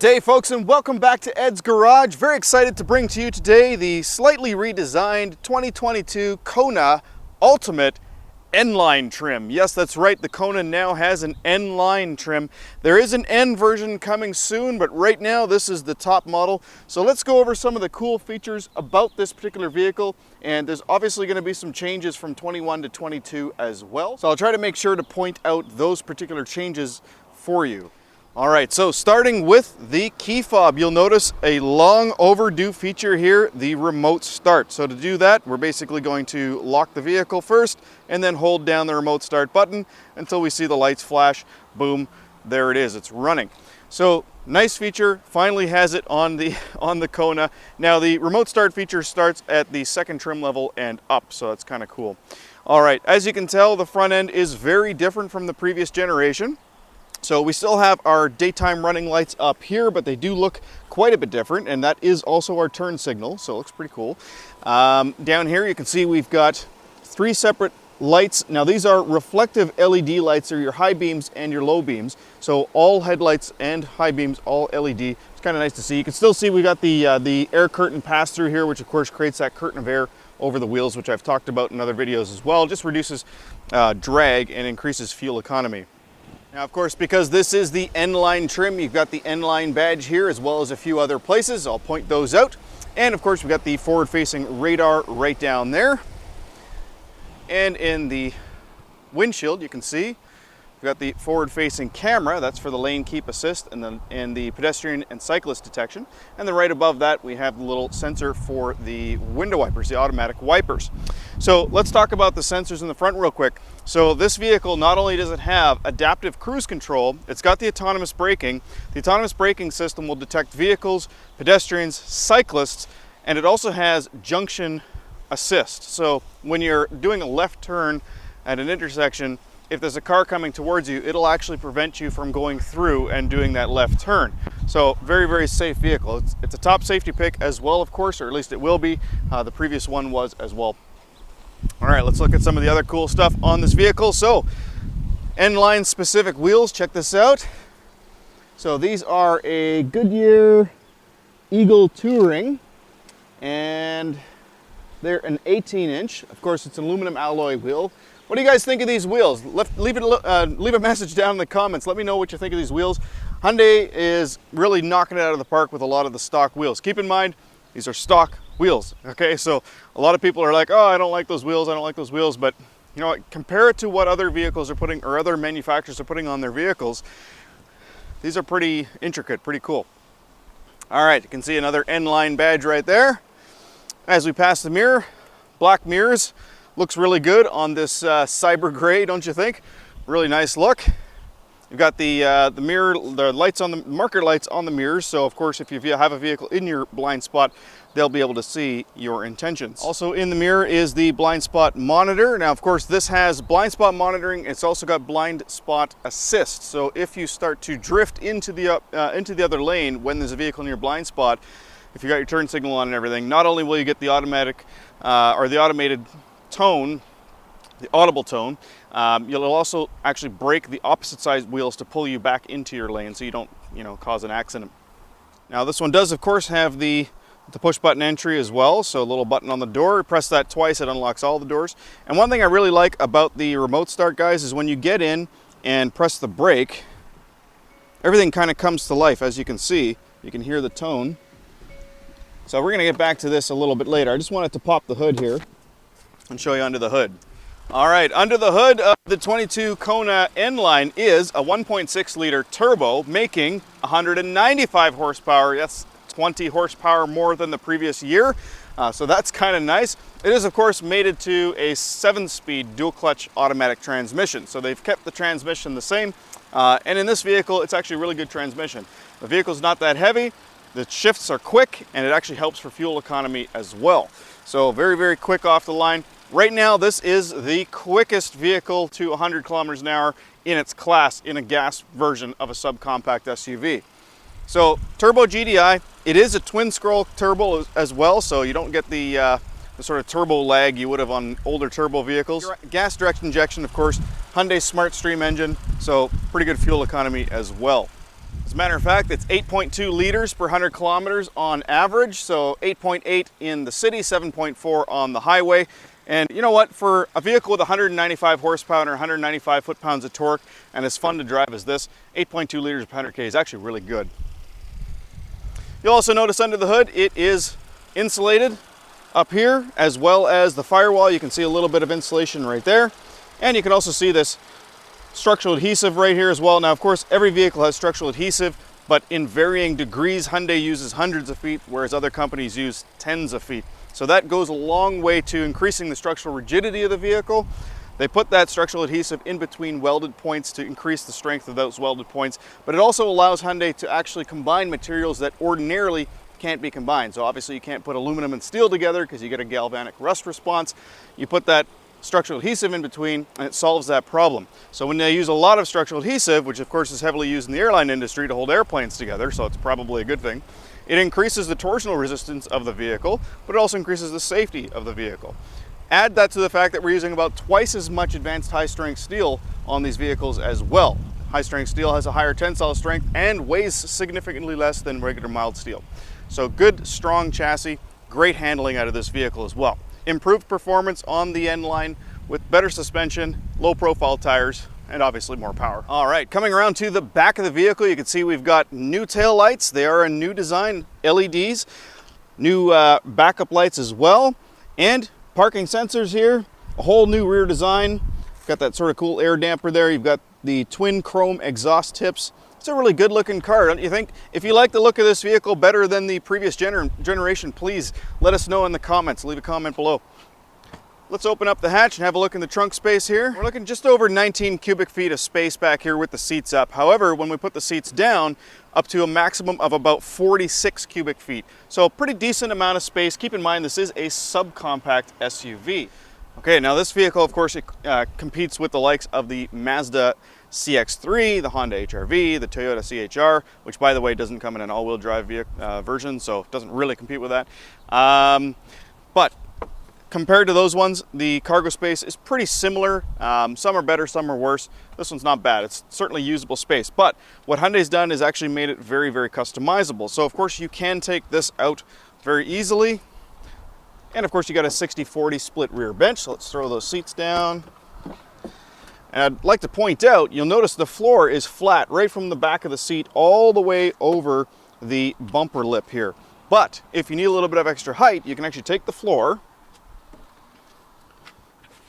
day, folks, and welcome back to Ed's Garage. Very excited to bring to you today the slightly redesigned 2022 Kona Ultimate N-line trim. Yes, that's right, the Kona now has an N-line trim. There is an N version coming soon, but right now this is the top model. So let's go over some of the cool features about this particular vehicle, and there's obviously going to be some changes from 21 to 22 as well. So I'll try to make sure to point out those particular changes for you. All right, so starting with the key fob, you'll notice a long overdue feature here, the remote start. So to do that, we're basically going to lock the vehicle first and then hold down the remote start button until we see the lights flash. Boom, there it is, it's running. So nice feature, finally has it on the Kona. Now the remote start feature starts at the second trim level and up, so that's kind of cool. All right, as you can tell, the front end is very different from the previous generation. So we still have our daytime running lights up here, but they do look quite a bit different, and that is also our turn signal, so it looks pretty cool. Down here you can see we've got three separate lights. Now these are reflective LED lights, they're your high beams and your low beams. So all headlights and high beams, all LED. It's kind of nice to see. You can still see we got the air curtain pass through here, which of course creates that curtain of air over the wheels, which I've talked about in other videos as well. It just reduces drag and increases fuel economy. Now, of course, because this is the N-line trim, you've got the N-line badge here as well as a few other places. I'll point those out. And of course, we've got the forward-facing radar right down there. And in the windshield, you can see we've got the forward-facing camera. That's for the lane keep assist and the pedestrian and cyclist detection. And then right above that, we have the little sensor for the window wipers, the automatic wipers. So let's talk about the sensors in the front real quick. So this vehicle, not only does it have adaptive cruise control, it's got the autonomous braking. The autonomous braking system will detect vehicles, pedestrians, cyclists, and it also has junction assist. So when you're doing a left turn at an intersection, if there's a car coming towards you, it'll actually prevent you from going through and doing that left turn. So very, very safe vehicle. It's a top safety pick as well, of course, or at least it will be. The previous one was as well. All right, let's look at some of the other cool stuff on this vehicle. So N-line specific wheels, check this out. So these are a Goodyear Eagle Touring, and they're an 18-inch. Of course, it's an aluminum alloy wheel. What do you guys think of these wheels? Leave a message down in the comments. Let me know what you think of these wheels. Hyundai is really knocking it out of the park with a lot of the stock wheels. Keep in mind, these are stock wheels, okay? So a lot of people are like, oh, I don't like those wheels, I don't like those wheels, but you know what, compare it to what other vehicles are putting, or other manufacturers are putting on their vehicles. These are pretty intricate, pretty cool. All right, you can see another N-line badge right there. As we pass the mirror, black mirrors, looks really good on this cyber gray, don't you think? Really nice look. You've got the mirror, the lights on the marker lights on the mirrors. So of course, if you have a vehicle in your blind spot, they'll be able to see your intentions. Also in the mirror is the blind spot monitor. Now, of course, this has blind spot monitoring. It's also got blind spot assist. So if you start to drift into the other lane when there's a vehicle in your blind spot, if you got your turn signal on and everything, not only will you get the automatic or the automated tone, the audible tone, you'll also actually brake the opposite side wheels to pull you back into your lane so you don't, cause an accident. Now this one does, of course, have the push button entry as well. So a little button on the door, press that twice, it unlocks all the doors. And one thing I really like about the remote start, guys, is when you get in and press the brake, everything kind of comes to life. As you can see, you can hear the tone. So we're gonna get back to this a little bit later. I just wanted to pop the hood here and show you under the hood. All right, under the hood of the 22 Kona N-line is a 1.6 liter turbo making 195 horsepower. That's 20 horsepower more than the previous year. So that's kind of nice. It is, of course, mated to a 7-speed dual clutch automatic transmission. So they've kept the transmission the same. And in this vehicle, it's actually a really good transmission. The vehicle's not that heavy. The shifts are quick, and it actually helps for fuel economy as well. So very, very quick off the line. Right now, this is the quickest vehicle to 100 kilometers an hour in its class in a gas version of a subcompact SUV. So turbo GDI, it is a twin scroll turbo as well, so you don't get the sort of turbo lag you would have on older turbo vehicles. Gas direct injection, of course, Hyundai Smart Stream engine, so pretty good fuel economy as well. As a matter of fact, it's 8.2 liters per 100 kilometers on average, so 8.8 in the city, 7.4 on the highway. And you know what, for a vehicle with 195 horsepower and 195 foot-pounds of torque, and as fun to drive as this, 8.2 liters per 100K is actually really good. You'll also notice under the hood, it is insulated up here, as well as the firewall. You can see a little bit of insulation right there. And you can also see this structural adhesive right here as well. Now, of course, every vehicle has structural adhesive, but in varying degrees. Hyundai uses hundreds of feet, whereas other companies use tens of feet. So that goes a long way to increasing the structural rigidity of the vehicle. They put that structural adhesive in between welded points to increase the strength of those welded points, but it also allows Hyundai to actually combine materials that ordinarily can't be combined. So obviously you can't put aluminum and steel together because you get a galvanic rust response. You put that structural adhesive in between and it solves that problem. So when they use a lot of structural adhesive, which of course is heavily used in the airline industry to hold airplanes together, so it's probably a good thing, it increases the torsional resistance of the vehicle, but it also increases the safety of the vehicle. Add that to the fact that we're using about twice as much advanced high-strength steel on these vehicles as well. High-strength steel has a higher tensile strength and weighs significantly less than regular mild steel. So good, strong chassis, great handling out of this vehicle as well. Improved performance on the N-line with better suspension, low profile tires, and obviously more power. All right, coming around to the back of the vehicle, you can see we've got new tail lights. They are a new design, LEDs, new backup lights as well, and parking sensors here, a whole new rear design. Got that sort of cool air damper there. You've got the twin chrome exhaust tips. It's a really good looking car, don't you think? If you like the look of this vehicle better than the previous generation, please let us know in the comments. Leave a comment below. Let's open up the hatch and have a look in the trunk space here. We're looking just over 19 cubic feet of space back here with the seats up. However, when we put the seats down, up to a maximum of about 46 cubic feet. So a pretty decent amount of space. Keep in mind, this is a subcompact SUV. Okay, now this vehicle, of course, it competes with the likes of the Mazda CX-3, the Honda HR-V, the Toyota CHR, which by the way doesn't come in an all-wheel drive version, so it doesn't really compete with that. But compared to those ones, the cargo space is pretty similar. Some are better, some are worse. This one's not bad. It's certainly usable space. But what Hyundai's done is actually made it very, very customizable. So of course you can take this out very easily. And of course you got a 60-40 split rear bench. So let's throw those seats down. And I'd like to point out, you'll notice the floor is flat right from the back of the seat all the way over the bumper lip here. But if you need a little bit of extra height, you can actually take the floor,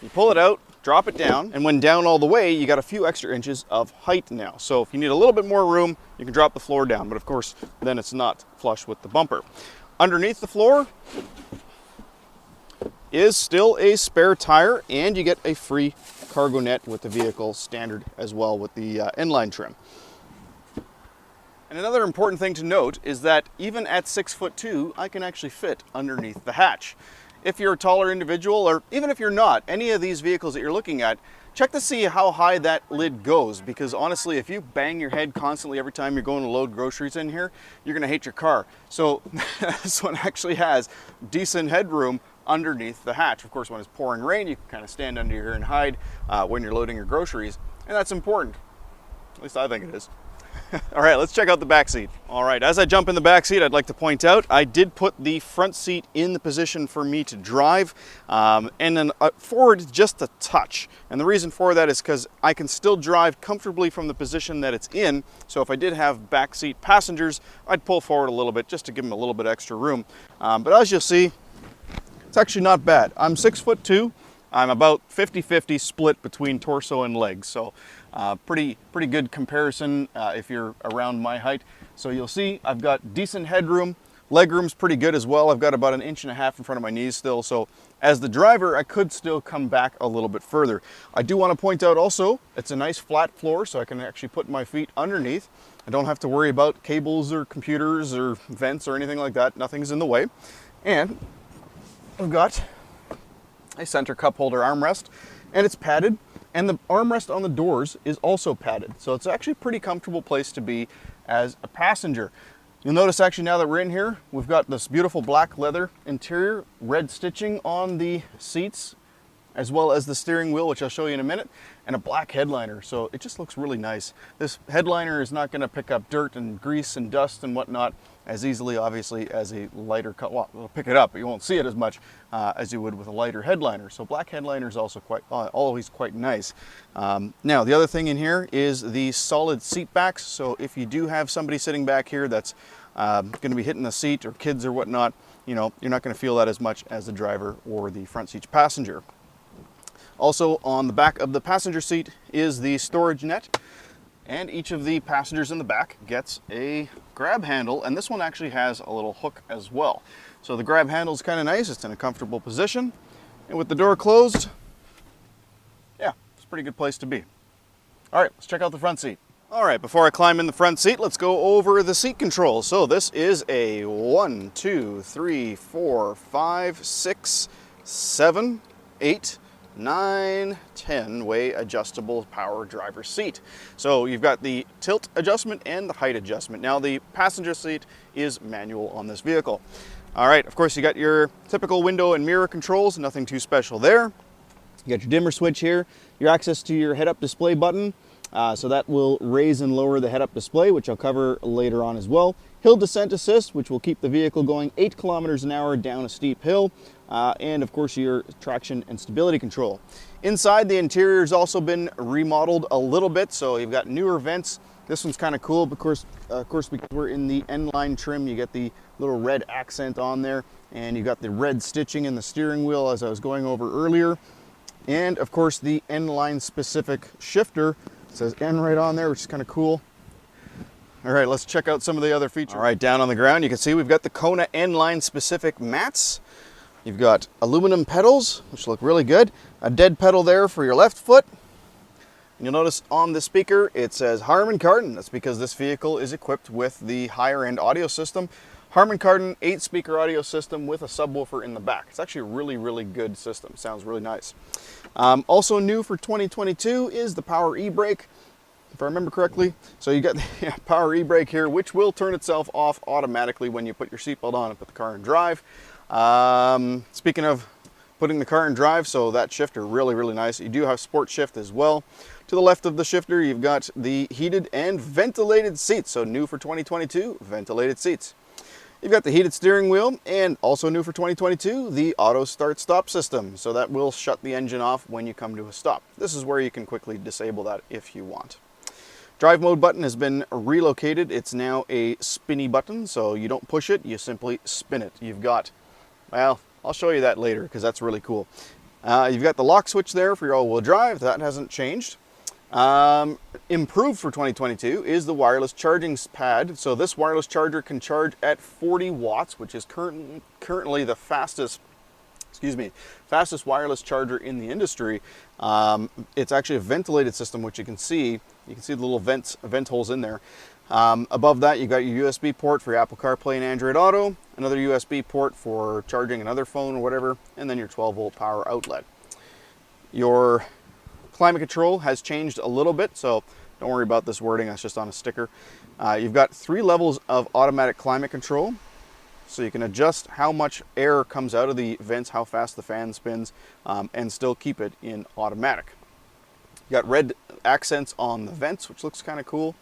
you pull it out, drop it down, and when down all the way, you got a few extra inches of height now. So if you need a little bit more room, you can drop the floor down, but of course, then it's not flush with the bumper. Underneath the floor is still a spare tire, and you get a free cargo net with the vehicle standard as well with the N-line trim. And another important thing to note is that even at 6'2", I can actually fit underneath the hatch. If you're a taller individual, or even if you're not, any of these vehicles that you're looking at, check to see how high that lid goes, because honestly, if you bang your head constantly every time you're going to load groceries in here, you're gonna hate your car. So this one actually has decent headroom underneath the hatch. Of course, when it's pouring rain, you can kind of stand under here and hide when you're loading your groceries, and that's important. At least I think it is. All right, let's check out the back seat. All right, as I jump in the back seat, I'd like to point out I did put the front seat in the position for me to drive, and then forward just a touch. And the reason for that is because I can still drive comfortably from the position that it's in. So if I did have back seat passengers, I'd pull forward a little bit just to give them a little bit extra room. But as you'll see, it's actually not bad. I'm 6'2". I'm about 50-50 split between torso and legs. So pretty good comparison if you're around my height. So you'll see I've got decent headroom. Legroom's pretty good as well. I've got about 1.5 inches in front of my knees still. So as the driver, I could still come back a little bit further. I do want to point out also, it's a nice flat floor, so I can actually put my feet underneath. I don't have to worry about cables or computers or vents or anything like that. Nothing's in the way. And we've got a center cup holder armrest, and it's padded, and the armrest on the doors is also padded. So it's actually a pretty comfortable place to be as a passenger. You'll notice actually now that we're in here, we've got this beautiful black leather interior, red stitching on the seats, as well as the steering wheel, which I'll show you in a minute, and a black headliner. So it just looks really nice. This headliner is not going to pick up dirt and grease and dust and whatnot as easily, obviously, as a lighter cut. Well, it'll pick it up, but you won't see it as much as you would with a lighter headliner. So black headliner is also always quite nice. Now, the other thing in here is the solid seat backs. So if you do have somebody sitting back here that's going to be hitting the seat, or kids or whatnot, you know, you're not going to feel that as much as the driver or the front seat passenger. Also on the back of the passenger seat is the storage net, and each of the passengers in the back gets a grab handle, and this one actually has a little hook as well. So the grab handle is kind of nice, it's in a comfortable position, and with the door closed, yeah, it's a pretty good place to be. All right, let's check out the front seat. All right, before I climb in the front seat, let's go over the seat controls. So this is a 1, 2, 3, 4, 5, 6, 7, 8, 9, 10 way adjustable power driver seat. So you've got the tilt adjustment and the height adjustment. Now the passenger seat is manual on this vehicle. All right, of course you got your typical window and mirror controls, nothing too special there. You got your dimmer switch here, your access to your head-up display button. So that will raise and lower the head-up display, which I'll cover later on as well. Hill descent assist, which will keep the vehicle going 8 kilometers an hour down a steep hill. And of course your traction and stability control. Inside, the interior has also been remodeled a little bit, so you've got newer vents. This one's kind of cool, of course, because we're in the N-line trim, you get the little red accent on there, and you got the red stitching in the steering wheel as I was going over earlier. And of course the N-line specific shifter. It says N right on there, which is kind of cool. All right, let's check out some of the other features. All right, down on the ground, you can see we've got the KONA N-line specific mats. You've got aluminum pedals, which look really good. A dead pedal there for your left foot. And you'll notice on the speaker, it says Harman Kardon. That's because this vehicle is equipped with the higher end audio system. Harman Kardon 8-speaker audio system with a subwoofer in the back. It's actually a really, really good system. Sounds really nice. Also new for 2022 is the power e-brake, if I remember correctly. So you got the power e-brake here, which will turn itself off automatically when you put your seatbelt on and put the car in drive. Speaking of putting the car in drive, so that shifter, really, really nice. You do have sport shift as well. To the left of the shifter, you've got the heated and ventilated seats. So new for 2022, ventilated seats. You've got the heated steering wheel, and also new for 2022, the auto start stop system. So that will shut the engine off when you come to a stop. This is where you can quickly disable that if you want. Drive mode button has been relocated. It's now a spinny button, so you don't push it, you simply spin it. You've got, well, I'll show you that later because that's really cool. You've got the lock switch there for your all-wheel drive. That hasn't changed. Improved for 2022 is the wireless charging pad. So this wireless charger can charge at 40 watts, which is currently the fastest wireless charger in the industry. It's actually a ventilated system, which you can see the little vent holes in there. Above that, you've got your USB port for your Apple CarPlay and Android Auto, another USB port for charging another phone or whatever, and then your 12-volt power outlet. Your climate control has changed a little bit, so don't worry about this wording, that's just on a sticker. You've got 3 levels of automatic climate control, so you can adjust how much air comes out of the vents, how fast the fan spins, and still keep it in automatic. You got red accents on the vents, which looks kind of cool.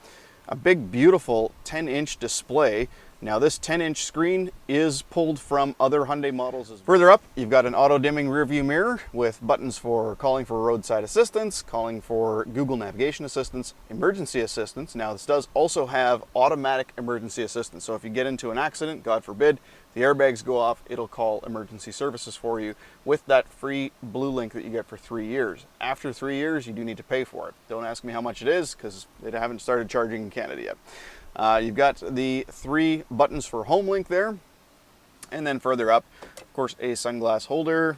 A big, beautiful 10-inch display. Now this 10-inch screen is pulled from other Hyundai models. Further up, you've got an auto-dimming rear-view mirror with buttons for calling for roadside assistance, calling for Google navigation assistance, emergency assistance. Now this does also have automatic emergency assistance. So if you get into an accident, God forbid, the airbags go off, it'll call emergency services for you with that free Blue Link that you get for 3 years. After 3 years, you do need to pay for it. Don't ask me how much it is because they haven't started charging in Canada yet. You've got the 3 buttons for home link there, and then further up, of course, a sunglass holder,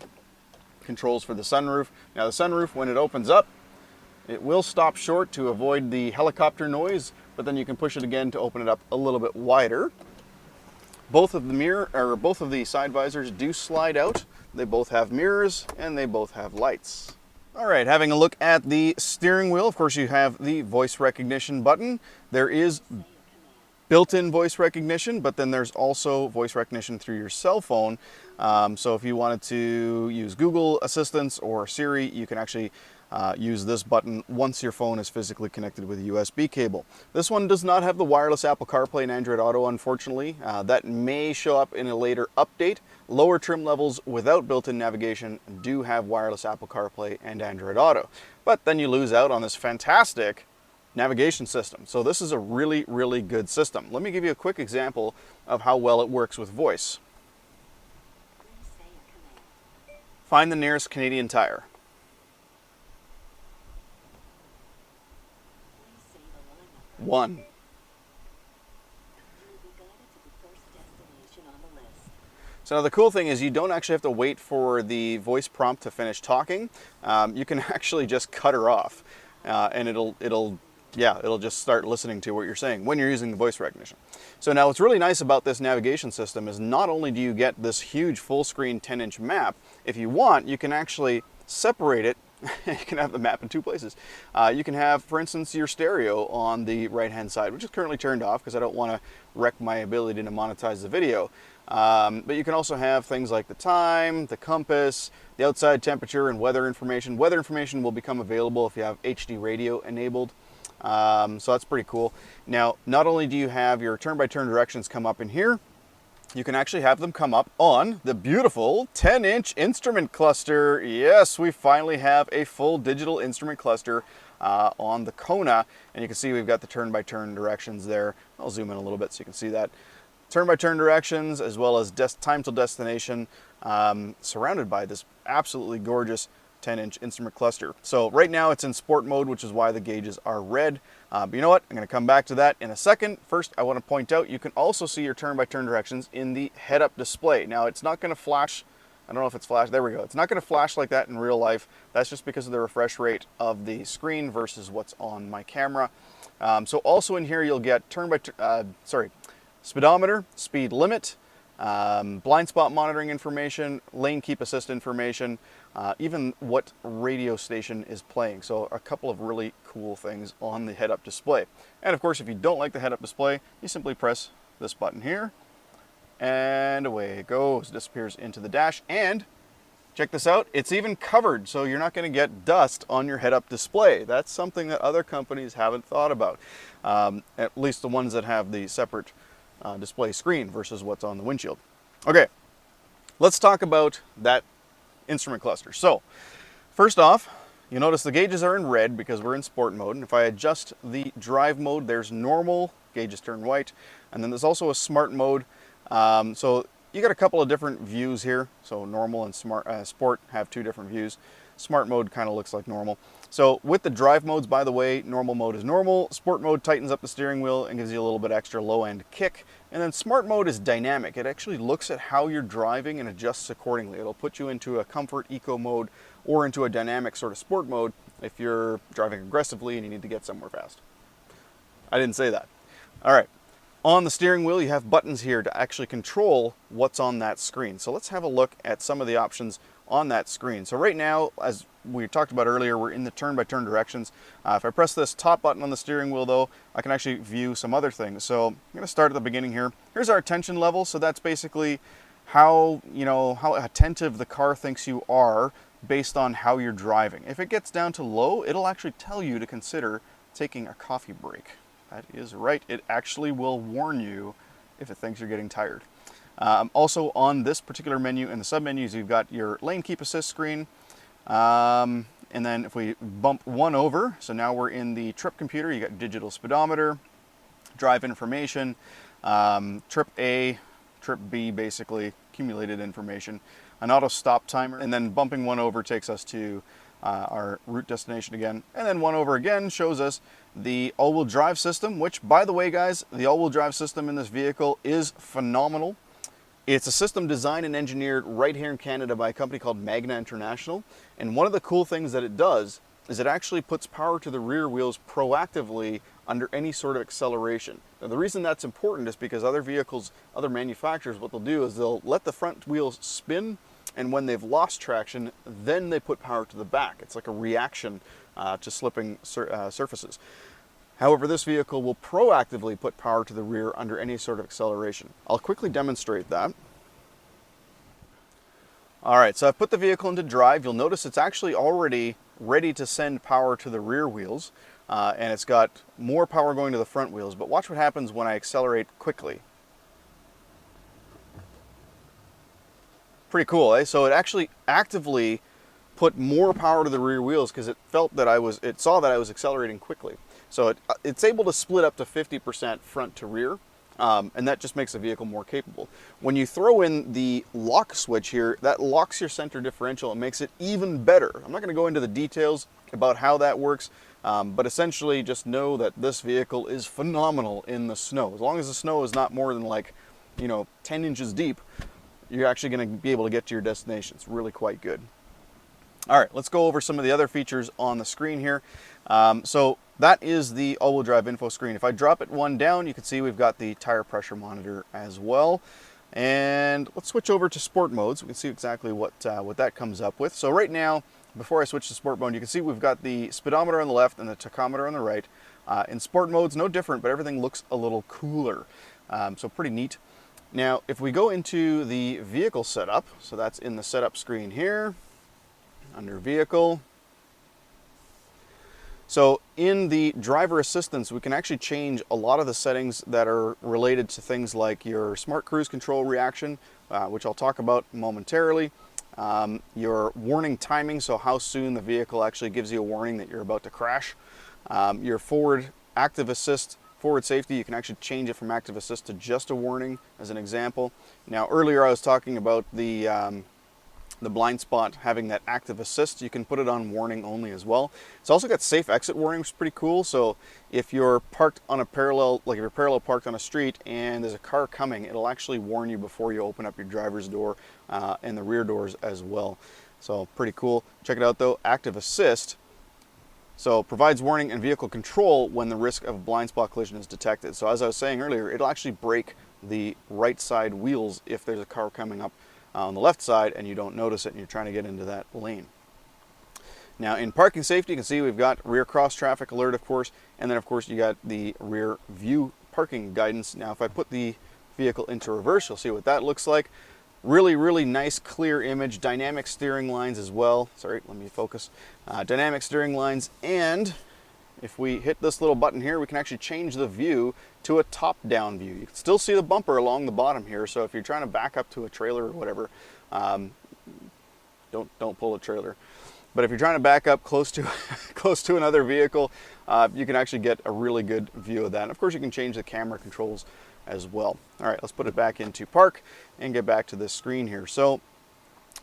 controls for the sunroof. Now the sunroof, when it opens up, it will stop short to avoid the helicopter noise, but then you can push it again to open it up a little bit wider. Both of the side visors do slide out. They both have mirrors and they both have lights. All right, having a look at the steering wheel, of course you have the voice recognition button. There is built-in voice recognition, but then there's also voice recognition through your cell phone. So if you wanted to use Google Assistants or Siri, you can actually use this button once your phone is physically connected with a USB cable. This one does not have the wireless Apple CarPlay and Android Auto, unfortunately. That may show up in a later update. Lower trim levels without built-in navigation do have wireless Apple CarPlay and Android Auto. But then you lose out on this fantastic navigation system. So this is a really, really good system. Let me give you a quick example of how well it works with voice. Find the nearest Canadian Tire. One. So now the cool thing is you don't actually have to wait for the voice prompt to finish talking. You can actually just cut her off, and it'll just start listening to what you're saying when you're using the voice recognition. So now what's really nice about this navigation system is not only do you get this huge full screen 10-inch map, if you want, you can actually separate it. You can have the map in two places. You can have, for instance, your stereo on the right-hand side, which is currently turned off because I don't want to wreck my ability to monetize the video. But you can also have things like the time, the compass, the outside temperature, and weather information. Weather information will become available if you have HD radio enabled. So that's pretty cool. Now, not only do you have your turn-by-turn directions come up in here, you can actually have them come up on the beautiful 10-inch instrument cluster. Yes, we finally have a full digital instrument cluster on the Kona. And you can see we've got the turn-by-turn directions there. I'll zoom in a little bit so you can see that. Turn-by-turn directions, as well as time till destination, surrounded by this absolutely gorgeous 10-inch instrument cluster. So right now it's in sport mode, which is why the gauges are red. But you know what? I'm going to come back to that in a second. First, I want to point out you can also see your turn-by-turn directions in the head-up display. Now, it's not going to flash. I don't know if it's flash. There we go. It's not going to flash like that in real life. That's just because of the refresh rate of the screen versus what's on my camera. So also in here, you'll get speedometer, speed limit, blind spot monitoring information, lane keep assist information, even what radio station is playing. So a couple of really cool things on the head-up display. And of course, if you don't like the head-up display, you simply press this button here, and away it goes, disappears into the dash. And check this out, it's even covered, so you're not going to get dust on your head-up display. That's something that other companies haven't thought about, at least the ones that have the separate display screen versus what's on the windshield. Okay, let's talk about that instrument cluster. So first off, you notice the gauges are in red because we're in sport mode. And if I adjust the drive mode, there's normal, gauges turn white. And then there's also a smart mode. So you got a couple of different views here. So normal and sport have two different views. Smart mode kind of looks like normal. So with the drive modes, by the way, normal mode is normal. Sport mode tightens up the steering wheel and gives you a little bit extra low-end kick. And then smart mode is dynamic. It actually looks at how you're driving and adjusts accordingly. It'll put you into a comfort eco mode or into a dynamic sort of sport mode if you're driving aggressively and you need to get somewhere fast. I didn't say that. All right. On the steering wheel, you have buttons here to actually control what's on that screen. So let's have a look at some of the options on that screen. So right now, as we talked about earlier, we're in the turn-by-turn directions. If I press this top button on the steering wheel, though, I can actually view some other things. So I'm going to start at the beginning here. Here's our attention level. So that's basically how attentive the car thinks you are based on how you're driving. If it gets down to low, it'll actually tell you to consider taking a coffee break. That is right. It actually will warn you if it thinks you're getting tired. Also on this particular menu in the sub-menus, you've got your lane keep assist screen. And then if we bump one over, so now we're in the trip computer, you got digital speedometer, drive information, trip A, trip B, basically accumulated information, an auto stop timer, and then bumping one over takes us to our route destination again. And then one over again shows us the all-wheel drive system, which, by the way, guys, the all-wheel drive system in this vehicle is phenomenal. It's a system designed and engineered right here in Canada by a company called Magna International. And one of the cool things that it does is it actually puts power to the rear wheels proactively under any sort of acceleration. Now, the reason that's important is because other vehicles, other manufacturers, what they'll do is they'll let the front wheels spin, and when they've lost traction, then they put power to the back. It's like a reaction to slipping surfaces. However, this vehicle will proactively put power to the rear under any sort of acceleration. I'll quickly demonstrate that. All right, so I've put the vehicle into drive. You'll notice it's actually already ready to send power to the rear wheels, and it's got more power going to the front wheels. But watch what happens when I accelerate quickly. Pretty cool, eh? So it actually actively put more power to the rear wheels because it felt that it saw that I was accelerating quickly. So it's able to split up to 50% front to rear, and that just makes the vehicle more capable. When you throw in the lock switch here, that locks your center differential and makes it even better. I'm not going to go into the details about how that works, but essentially just know that this vehicle is phenomenal in the snow. As long as the snow is not more than 10 inches deep, you're actually going to be able to get to your destination. It's really quite good. All right, let's go over some of the other features on the screen here. So that is the all-wheel drive info screen. If I drop it one down, you can see we've got the tire pressure monitor as well. And let's switch over to sport mode so we can see exactly what that comes up with. So right now, before I switch to sport mode, you can see we've got the speedometer on the left and the tachometer on the right. In sport mode, it's no different, but everything looks a little cooler. So pretty neat. Now, if we go into the vehicle setup, so that's in the setup screen here, under vehicle. So in the driver assistance, we can actually change a lot of the settings that are related to things like your smart cruise control reaction, which I'll talk about momentarily. Your warning timing, so how soon the vehicle actually gives you a warning that you're about to crash. Your forward active assist, forward safety, you can actually change it from active assist to just a warning, as an example. Now earlier I was talking about the blind spot having that active assist. You can put it on warning only as well. It's also got safe exit warning, which is pretty cool. So if you're parked on a parallel, like if you're parallel parked on a street and there's a car coming, it'll actually warn you before you open up your driver's door and the rear doors as well. So pretty cool. Check it out though, active assist. So provides warning and vehicle control when the risk of blind spot collision is detected. So as I was saying earlier, it'll actually brake the right side wheels if there's a car coming up on the left side and you don't notice it and you're trying to get into that lane. Now in parking safety, you can see we've got rear cross traffic alert, of course, and then of course you got the rear view parking guidance. Now if I put the vehicle into reverse, you'll see what that looks like. Really, really nice clear image, dynamic steering lines as well. Sorry, let me focus. Dynamic steering lines, and if we hit this little button here, we can actually change the view to a top-down view. You can still see the bumper along the bottom here, so if you're trying to back up to a trailer or whatever, don't pull a trailer. But if you're trying to back up close to another vehicle, you can actually get a really good view of that. And of course, you can change the camera controls as well. All right, let's put it back into park and get back to this screen here. So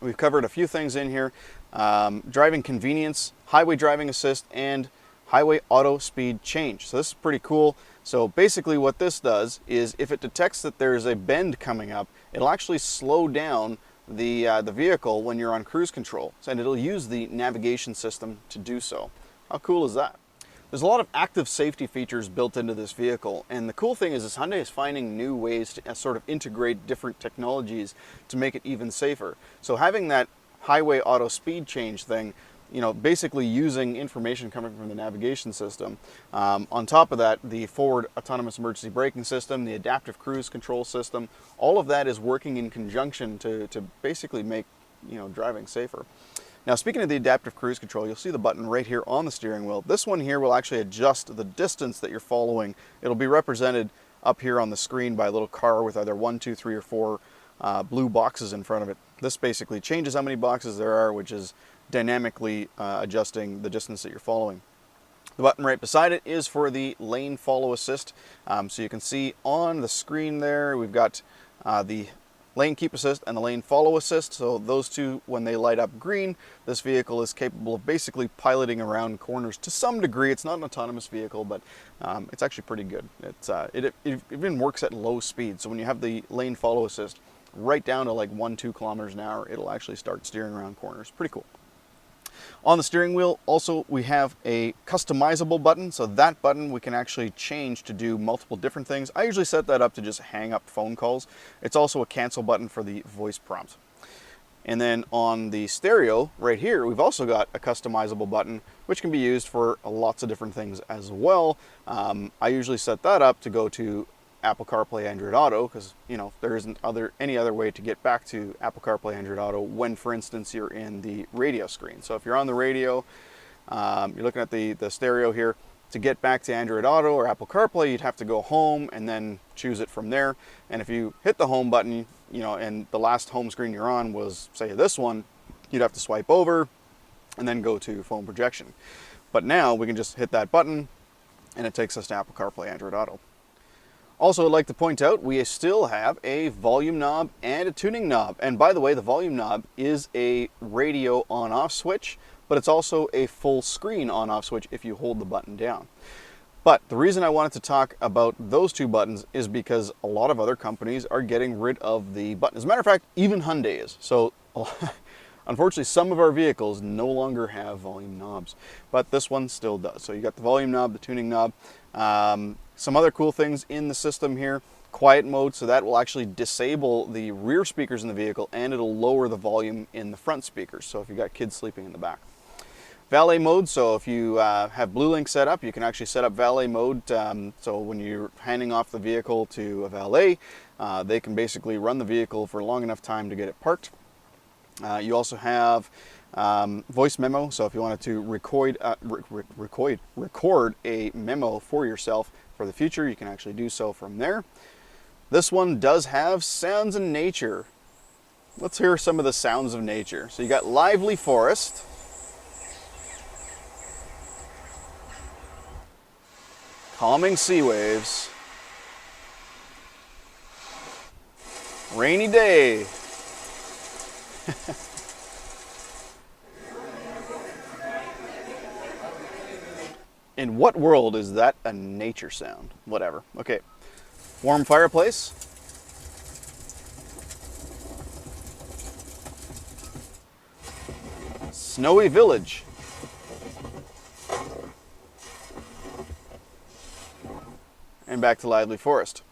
we've covered a few things in here. Driving convenience, highway driving assist, and highway auto speed change. So this is pretty cool. So basically what this does is if it detects that there's a bend coming up, it'll actually slow down the vehicle when you're on cruise control, and it'll use the navigation system to do so. How cool is that? There's a lot of active safety features built into this vehicle, and the cool thing is Hyundai is finding new ways to sort of integrate different technologies to make it even safer. So having that highway auto speed change thing, you know, basically using information coming from the navigation system. On top of that, the forward autonomous emergency braking system, the adaptive cruise control system, all of that is working in conjunction to basically make, you know, driving safer. Now, speaking of the adaptive cruise control, you'll see the button right here on the steering wheel. This one here will actually adjust the distance that you're following. It'll be represented up here on the screen by a little car with either 1, 2, 3, or 4 blue boxes in front of it. This basically changes how many boxes there are, which is dynamically adjusting the distance that you're following. The button right beside it is for the lane follow assist. So you can see on the screen there, we've got the lane keep assist and the lane follow assist. So those two, when they light up green, this vehicle is capable of basically piloting around corners to some degree. It's not an autonomous vehicle, but it's actually pretty good. It even works at low speed. So when you have the lane follow assist, right down to like 1-2 kilometers an hour, it'll actually start steering around corners. Pretty cool. On the steering wheel, also, we have a customizable button. So that button we can actually change to do multiple different things. I usually set that up to just hang up phone calls. It's also a cancel button for the voice prompt. And then on the stereo right here, we've also got a customizable button, which can be used for lots of different things as well. I usually set that up to go to Apple CarPlay, Android Auto, because there isn't any other way to get back to Apple CarPlay, Android Auto when, for instance, you're in the radio screen. So if you're on the radio, you're looking at the stereo here, to get back to Android Auto or Apple CarPlay, you'd have to go home and then choose it from there. And if you hit the home button, and the last home screen you're on was, say, this one, you'd have to swipe over and then go to phone projection. But now we can just hit that button and it takes us to Apple CarPlay, Android Auto. Also, I'd like to point out we still have a volume knob and a tuning knob. And by the way, the volume knob is a radio on-off switch, but it's also a full screen on-off switch if you hold the button down. But the reason I wanted to talk about those two buttons is because a lot of other companies are getting rid of the button. As a matter of fact, even Hyundai is. So unfortunately, some of our vehicles no longer have volume knobs, but this one still does. So you got the volume knob, the tuning knob. Some other cool things in the system here: quiet mode, so that will actually disable the rear speakers in the vehicle and it'll lower the volume in the front speakers, so if you've got kids sleeping in the back. Valet mode, so if you have BlueLink set up, you can actually set up valet mode, so when you're handing off the vehicle to a valet, they can basically run the vehicle for long enough time to get it parked. You also have voice memo, so if you wanted to record a memo for yourself for the future, you can actually do so from there. This one does have sounds of nature. Let's hear some of the sounds of nature. So you got lively forest, calming sea waves, rainy day. In what world is that a nature sound? Whatever. Okay. Warm fireplace. Snowy village. And back to lively forest.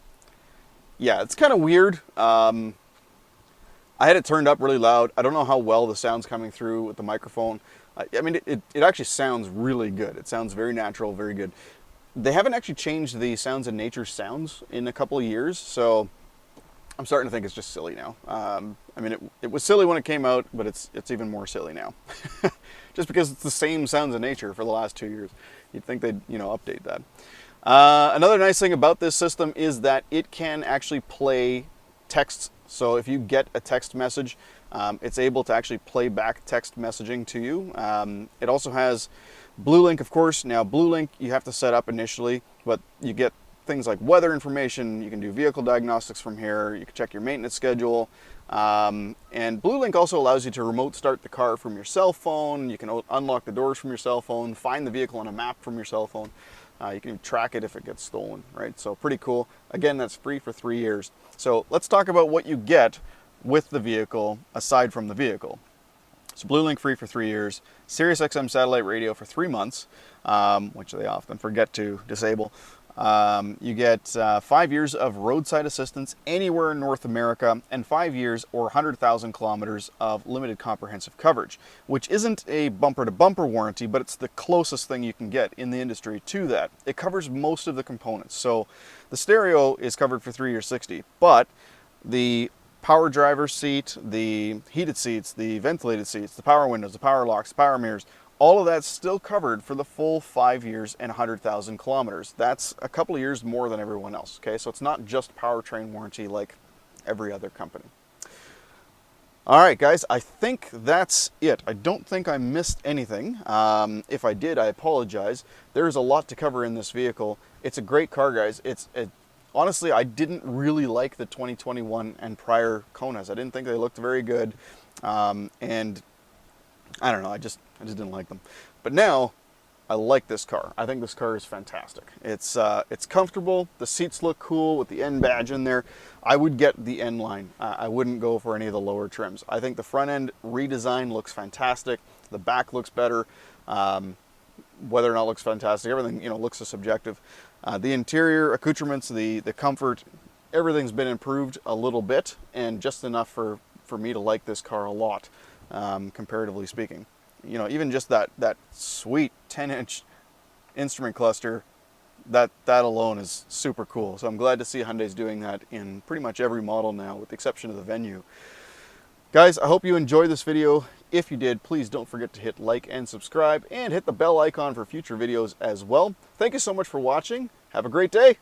Yeah, it's kind of weird. I had it turned up really loud. I don't know how well the sound's coming through with the microphone. I mean, it actually sounds really good. It sounds very natural, very good. They haven't actually changed the sounds of nature sounds in a couple of years, so I'm starting to think it's just silly now. I mean, it was silly when it came out, but it's even more silly now. Just because it's the same sounds of nature for the last 2 years. You'd think they'd, update that. Another nice thing about this system is that it can actually play texts. So if you get a text message, it's able to actually play back text messaging to you. It also has BlueLink, of course. Now, BlueLink you have to set up initially, but you get things like weather information. You can do vehicle diagnostics from here. You can check your maintenance schedule. And BlueLink also allows you to remote start the car from your cell phone. You can unlock the doors from your cell phone, find the vehicle on a map from your cell phone. You can even track it if it gets stolen, right? So pretty cool. Again, that's free for 3 years. So let's talk about what you get with the vehicle aside from the vehicle. So BlueLink free for 3 years, Sirius XM satellite radio for 3 months, which they often forget to disable. You get 5 years of roadside assistance anywhere in North America, and 5 years or 100,000 kilometers of limited comprehensive coverage, which isn't a bumper-to-bumper warranty, but it's the closest thing you can get in the industry to that. It covers most of the components. So the stereo is covered for 3 years 60, but the power driver's seat, the heated seats, the ventilated seats, the power windows, the power locks, the power mirrors, all of that's still covered for the full 5 years and 100,000 kilometers. That's a couple of years more than everyone else, okay? So it's not just powertrain warranty like every other company. All right, guys, I think that's it. I don't think I missed anything. If I did, I apologize. There's a lot to cover in this vehicle. It's a great car, guys. Honestly, I didn't really like the 2021 and prior Konas. I didn't think they looked very good. And I don't know, I just didn't like them. But now, I like this car. I think this car is fantastic. It's comfortable. The seats look cool with the N badge in there. I would get the N-line. I wouldn't go for any of the lower trims. I think the front end redesign looks fantastic. The back looks better. Whether or not it looks fantastic, everything looks subjective. The interior accoutrements, the comfort, everything's been improved a little bit, and just enough for for me to like this car a lot, comparatively speaking. You know, even just that sweet 10-inch instrument cluster, that alone is super cool. So I'm glad to see Hyundai's doing that in pretty much every model now, with the exception of the Venue. Guys, I hope you enjoyed this video. If you did, please don't forget to hit like and subscribe, and hit the bell icon for future videos as well. Thank you so much for watching. Have a great day.